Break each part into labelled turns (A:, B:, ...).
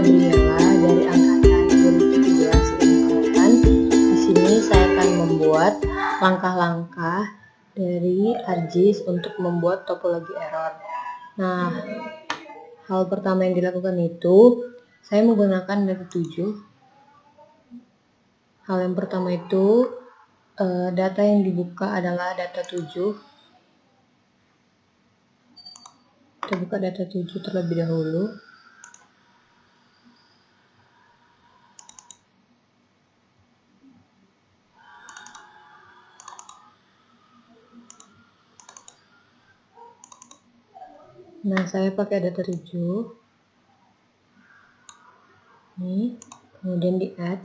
A: Gabriela dari angkatan 2017 Ilmu Kelautan. Di sini saya akan membuat langkah-langkah dari ArcGIS untuk membuat topologi error. Nah, hal pertama yang dilakukan itu saya menggunakan data 7. Hal yang pertama itu data yang dibuka adalah data 7. Kita buka data 7 terlebih dahulu. Nah, saya pakai data 7. Ini, kemudian di add.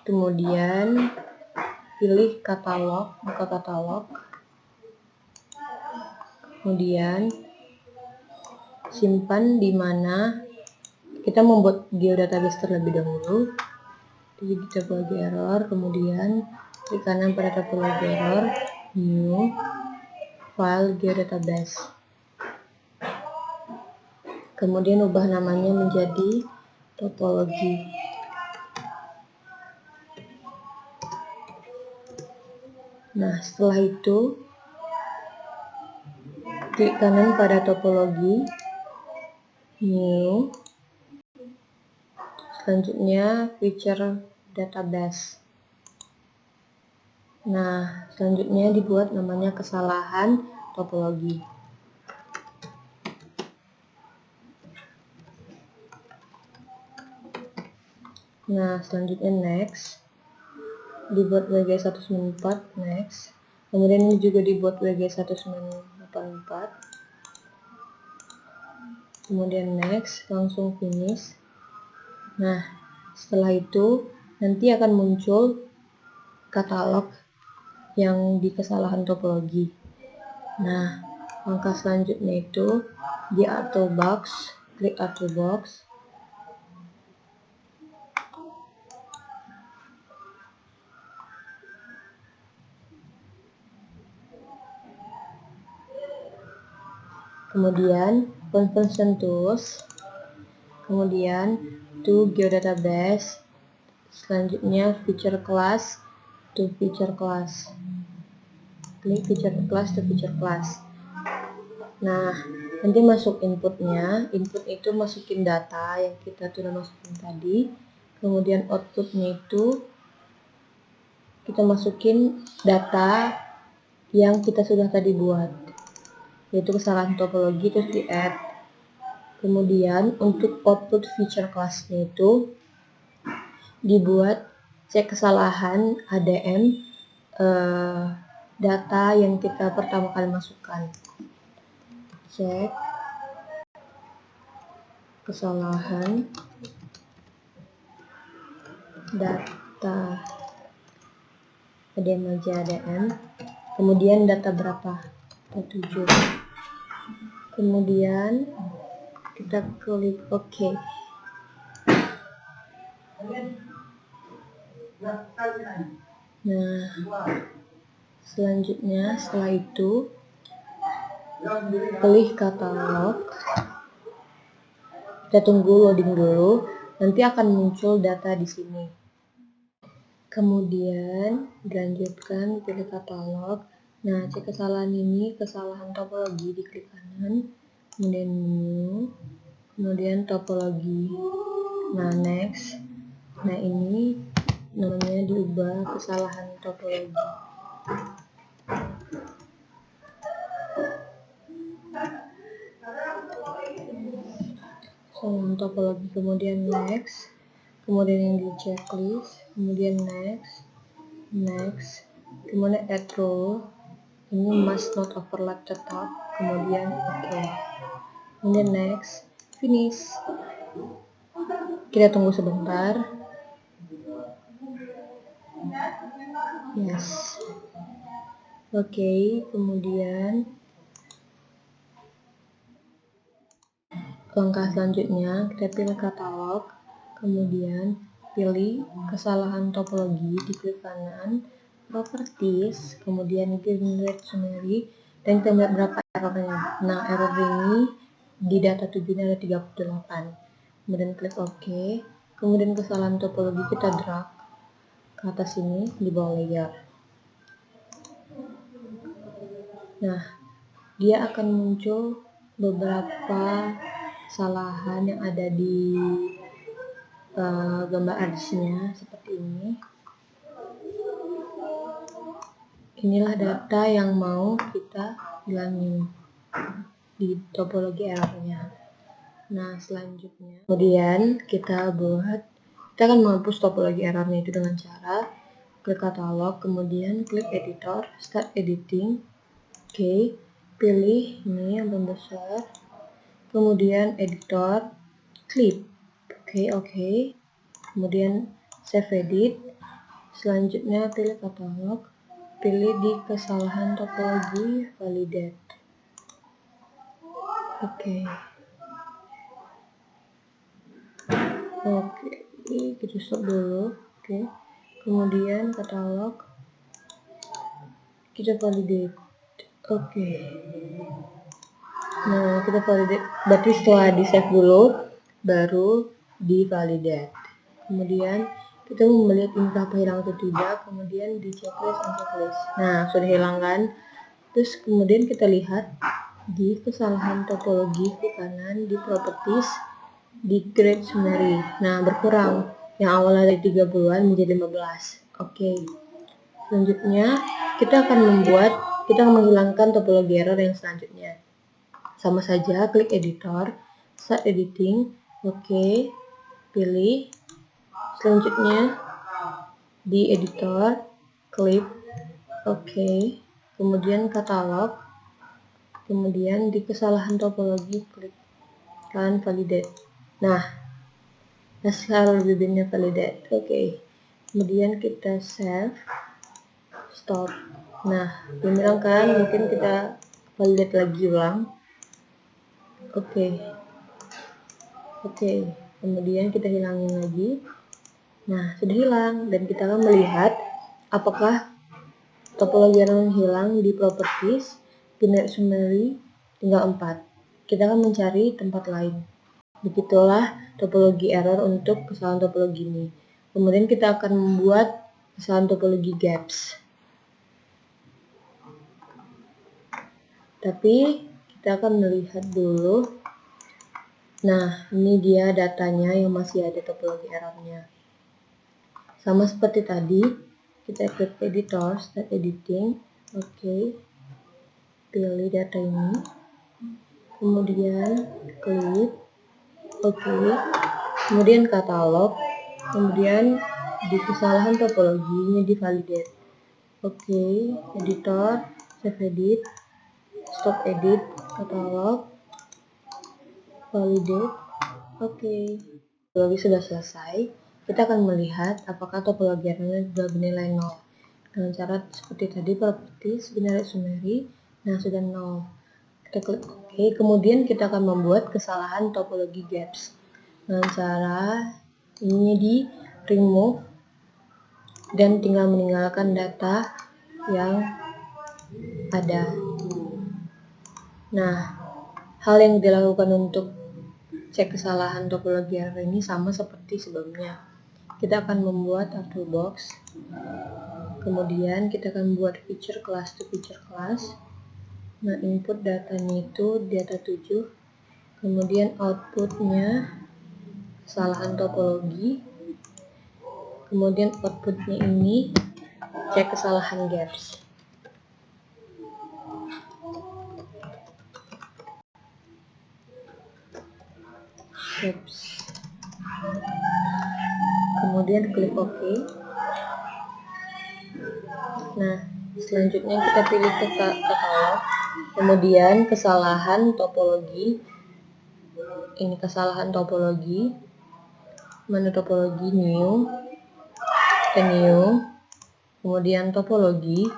A: Kemudian pilih katalog, buka katalog. Kemudian simpan di mana kita membuat geodatabase terlebih dahulu. Jadi topologi error, kemudian klik kanan pada topologi error, new, file geodatabase. Kemudian ubah namanya menjadi topologi. Nah, setelah itu klik kanan pada topologi, new, selanjutnya feature database. Nah, selanjutnya dibuat namanya kesalahan topologi. Nah, selanjutnya next, dibuat WG194, next. Kemudian ini juga dibuat WG1984. Kemudian next, langsung finish. Nah, setelah itu nanti akan muncul katalog yang di kesalahan topologi. Nah, langkah selanjutnya itu di auto box, klik auto box. Kemudian conversion tools, kemudian to geodatabase, selanjutnya feature class to feature class, klik feature class to feature class. Nah, nanti masuk inputnya. Input itu masukin data yang kita sudah masukin tadi, kemudian outputnya itu kita masukin data yang kita sudah tadi buat, yaitu kesalahan topologi, terus di add. Kemudian untuk output feature class-nya itu dibuat cek kesalahan ADM data yang kita pertama kali masukkan. Cek kesalahan data ADM aja ADM, kemudian data berapa? Data 7. Kemudian kita klik OK. Nah, selanjutnya setelah itu pilih katalog. Kita tunggu loading dulu, nanti akan muncul data di sini. Kemudian dilanjutkan pilih katalog. Nah, cek kesalahan ini, kesalahan topologi, diklik kanan, kemudian new, kemudian topologi. Nah, next. Nah, ini namanya diubah kesalahan topologi. Topologi, kemudian next, kemudian yang di checklist, kemudian next, kemudian add rule, ini must not overlap the top, kemudian OK, kemudian next, finish. Kita tunggu sebentar. Yes. Oke, kemudian langkah selanjutnya kita pilih katalog, kemudian pilih kesalahan topologi, diklik kanan, properties, kemudian generate summary, Dan kita lihat berapa errornya. Nah, error ini di data 7 ini ada 38. Kemudian klik OK. Kemudian kesalahan topologi kita drag ke atas sini di bawah layer. Nah, dia akan muncul beberapa kesalahan yang ada di gambar artisnya seperti ini. Inilah data yang mau kita hilangin di topologi errornya. Nah, selanjutnya kemudian kita akan menghapus topologi errornya itu dengan cara klik katalog, kemudian klik editor, start editing. Oke, pilih ini yang besar, kemudian editor, clip. Oke. Kemudian save edit. Selanjutnya pilih katalog, pilih di kesalahan topologi validate. Oke, ini kita stop dulu. Oke. Kemudian katalog kita validate. Oke. Nah, kita validate. Berarti setelah di save dulu, baru di validate. Kemudian kita mau melihat ini apa hilang atau tidak. Kemudian di checklist and checklist. Nah, sudah hilang kan? Terus kemudian kita lihat di kesalahan topologi ke kanan di properties di grade summary. Nah, berkurang. Yang awalnya dari 30-an menjadi 15. Oke. Selanjutnya kita akan menghilangkan topologi error yang selanjutnya. Sama saja, klik editor, start editing. Oke. Pilih. Selanjutnya di editor, clip. Oke. Kemudian katalog. Kemudian di kesalahan topologi klik kan validate. Nah, hasil bibirnya validate. Oke. Kemudian kita save, stop. Nah, bilang kan mungkin kita validate lagi ulang. Oke. Kemudian kita hilangin lagi. Nah, sudah hilang dan kita akan melihat apakah topologi yang hilang di properties, binary summary tinggal 4. Kita akan mencari tempat lain. Begitulah topologi error untuk kesalahan topologi ini. Kemudian kita akan membuat kesalahan topologi gaps. Tapi kita akan melihat dulu. Nah, ini dia datanya yang masih ada topologi errornya. Sama seperti tadi, kita klik editor, start editing. Oke. Pilih data ini. Kemudian klik. Oke. Kemudian katalog. Kemudian di kesalahan topologinya di validate. Oke. Editor, save edit, stop edit, katalog, validate. Oke. Topologi sudah selesai. Kita akan melihat apakah topologi errornya sudah bernilai 0. Dengan cara seperti tadi, properties, binary summary. Nah, sudah 0. Kita klik OK. Kemudian kita akan membuat kesalahan topologi gaps. Dengan cara ini di remove dan tinggal meninggalkan data yang ada. Nah, hal yang dilakukan untuk cek kesalahan topologi error ini sama seperti sebelumnya. Kita akan membuat auto box. Kemudian kita akan buat feature class to feature class. Nah, input datanya itu data 7. Kemudian outputnya kesalahan topologi. Kemudian outputnya ini cek kesalahan gaps. Kemudian klik OK. Nah, selanjutnya kita pilih ke katalog. Kemudian kesalahan topologi. Ini kesalahan topologi. Mana topologi new. Kemudian topologi.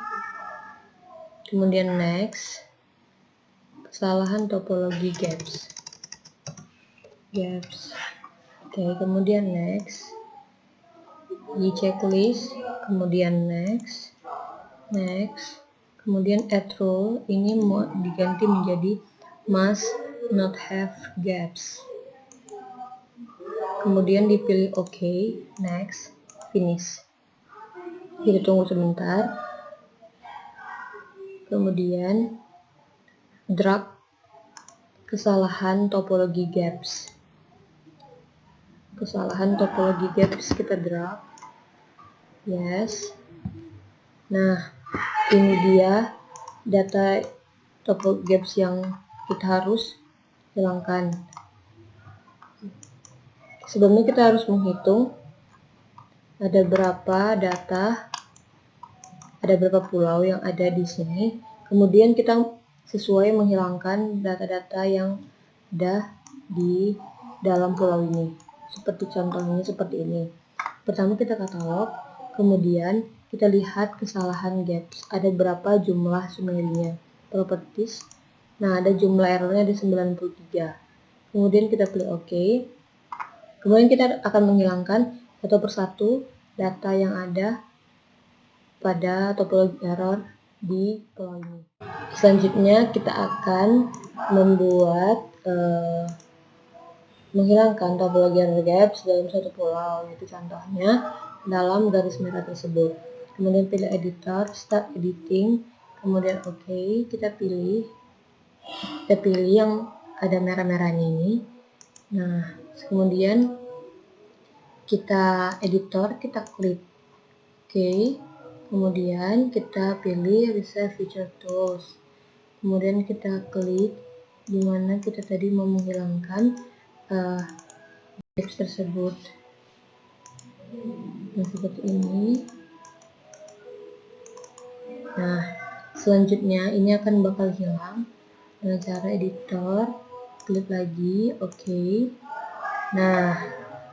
A: Kemudian next. Kesalahan topologi gaps. Oke, kemudian next. Di checklist, kemudian next, Kemudian add rule ini mau diganti menjadi must not have gaps. Kemudian dipilih OK, next, finish. Kita tunggu sebentar. Kemudian drag kesalahan topologi gaps. Kesalahan topologi gaps kita drag. Yes. Nah, ini dia data topologi gaps yang kita harus hilangkan. Sebelumnya kita harus menghitung ada berapa data, ada berapa pulau yang ada di sini. Kemudian kita sesuai menghilangkan data-data yang ada di dalam pulau ini. Seperti contohnya seperti ini. Pertama kita katalog, kemudian kita lihat kesalahan gaps. Ada berapa jumlah sumerinya. Properties. Nah, ada jumlah errornya ada 93. Kemudian kita pilih OK. Kemudian kita akan menghilangkan satu persatu data yang ada pada topologi error di pulau ini. Selanjutnya kita akan membuat menghilangkan topologi error gaps dalam suatu pulau, yaitu contohnya dalam garis merah tersebut. Kemudian pilih editor, start editing, kemudian OK, kita pilih yang ada merah-merahnya ini. Nah, kemudian kita editor, kita klik OK, kemudian kita pilih reset feature tools, kemudian kita klik di mana kita tadi mau menghilangkan gaps tersebut. Nah, seperti ini. Nah, selanjutnya ini akan bakal hilang dengan cara editor, klik lagi OK. Nah,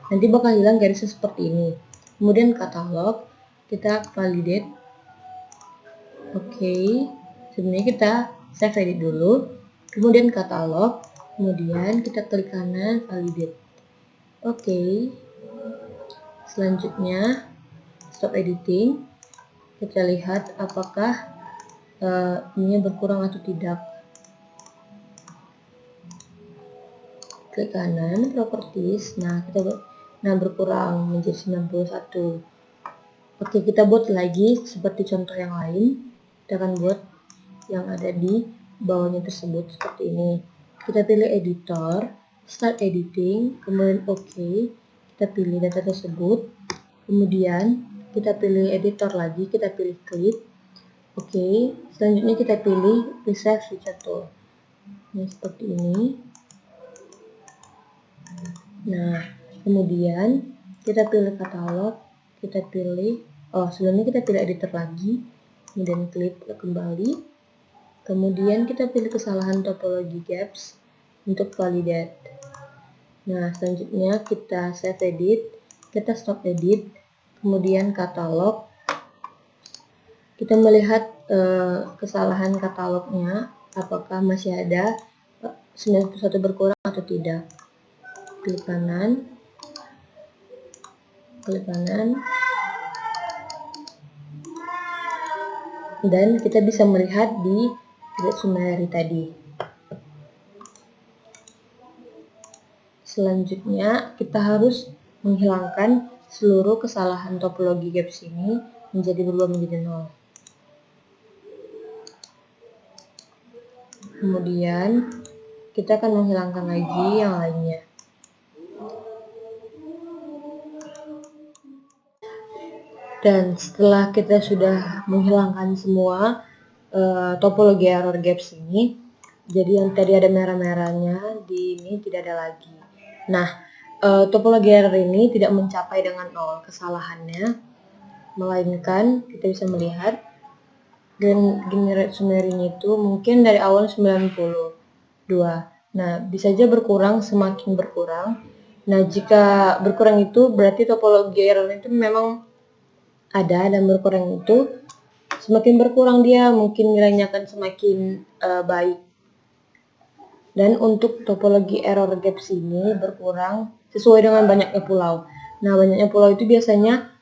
A: nanti bakal hilang garisnya seperti ini. Kemudian katalog, kita validate. OK. Sebenarnya kita save edit dulu. Kemudian katalog, kemudian kita klik kanan validate. OK. Selanjutnya stop editing. Kita lihat apakah ini berkurang atau tidak. Klik kanan properties. Nah, berkurang menjadi 91. Oke, kita buat lagi seperti contoh yang lain. Kita akan buat yang ada di bawahnya tersebut seperti ini. Kita pilih editor, start editing, kemudian OK. Kita pilih data tersebut. Kemudian kita pilih editor lagi, kita pilih klik. Oke, selanjutnya kita pilih reset feature tool. Nah, seperti ini. Nah, kemudian kita pilih katalog, kita pilih, sebelumnya kita pilih editor lagi, kemudian klik kembali, kemudian kita pilih kesalahan topologi gaps untuk validate. Nah, selanjutnya kita save edit, kita stop edit, kemudian katalog, kita melihat kesalahan katalognya, apakah masih ada 91 berkurang atau tidak. Klik kanan, dan kita bisa melihat di summary tadi. Selanjutnya kita harus menghilangkan seluruh kesalahan topologi gaps ini berubah menjadi 0. Kemudian kita akan menghilangkan lagi yang lainnya. Dan setelah kita sudah menghilangkan semua topologi error gaps ini, jadi yang tadi ada merah-merahnya di ini tidak ada lagi. Nah, topologi error ini tidak mencapai dengan 0 kesalahannya, melainkan kita bisa melihat generate summary-nya itu mungkin dari awal 92. Nah, bisa saja berkurang, semakin berkurang. Nah, jika berkurang itu berarti topologi error itu memang ada, dan berkurang itu semakin berkurang dia mungkin nilainya akan semakin baik. Dan untuk topologi error gaps ini berkurang sesuai dengan banyaknya pulau. Nah, banyaknya pulau itu biasanya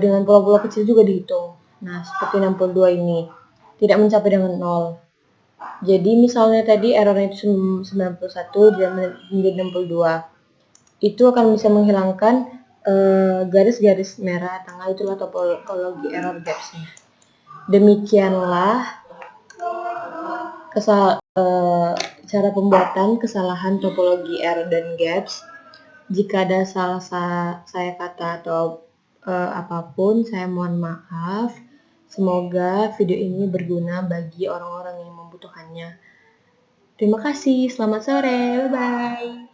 A: dengan pulau-pulau kecil juga dihitung. Nah, seperti 62 ini. tidak mencapai dengan 0. Jadi misalnya tadi errornya itu 91 dan menjadi 62. Itu akan bisa menghilangkan garis-garis merah tengah, itulah topologi error gaps-nya. Demikianlah cara pembuatan kesalahan topologi error dan gaps. Jika ada salah saya kata atau apapun, saya mohon maaf. Semoga video ini berguna bagi orang-orang yang membutuhkannya. Terima kasih, selamat sore, bye-bye.